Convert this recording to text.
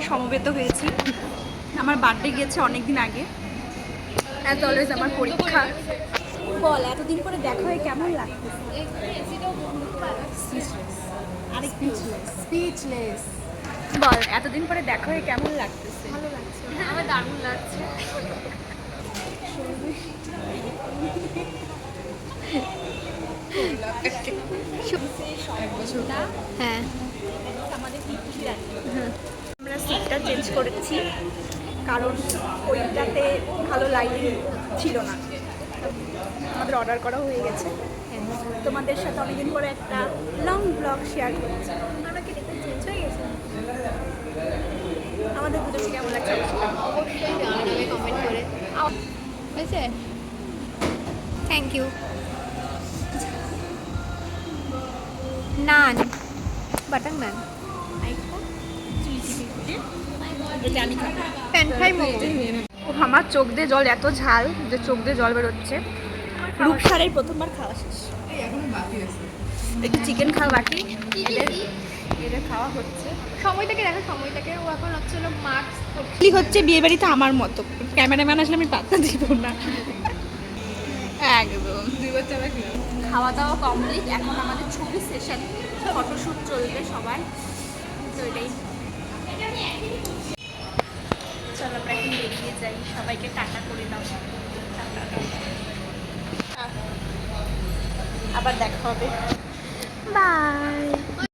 সমবেত হয়েছি। আমার বার্থডে গিয়েছে অনেকদিন আগে, অ্যাজ অলওয়েজ আমার পরীক্ষা। বল এতদিন পরে দেখা হয়ে কেমন লাগতেছে? স্পিচলেস। বল এতদিন পরে দেখা হয়ে কেমন লাগতেছে? ভালো লাগছে, আমার দারুণ লাগছে। হ্যাঁ, আমরা সিটটা চেঞ্জ করেছি কারণ ওইটাতে ভালো লাইটিং ছিল না। আমাদের অর্ডার করা হয়ে গেছে। তোমাদের সাথে অনেকদিন পরে একটা লং ব্লগ শেয়ার করছি। আমরা কি দেখতে চেঞ্জ হয়ে গেছে? আমাদের দুটোকে কেমন লাগছে অবশ্যই জানাবে কমেন্ট করে। হয়েছে? Thank you. Naan, butter naan, এটা আমি খাবো। Pan fry momo. আমার চোখ দিয়ে জল, এত ঝাল যে চোখ দিয়ে জল বেরোচ্ছে। রূপসারের প্রথমবার খাওয়া শেষ, একটু চিকেন খাওয়া বাকি। এদের খাওয়া হচ্ছে। সময়টাকে দেখো, সময়টাকে ও এখন হচ্ছে হলো মাস্ক। কি হচ্ছে বিয়ে বাড়িতে আমার মতো, ক্যামেরাম্যান আসলে আমি পাত্তা দিব না একদম। খাওয়া দাওয়া কমপ্লিট, এখন আমাদের ছবি সেশন, ফটোশ্যুট চলবে সবার। তো এটাই, চলো আমরা এখন বেরিয়ে যাই, সবাইকে টাটা করে দাও। আবার দেখা হবে, বাই।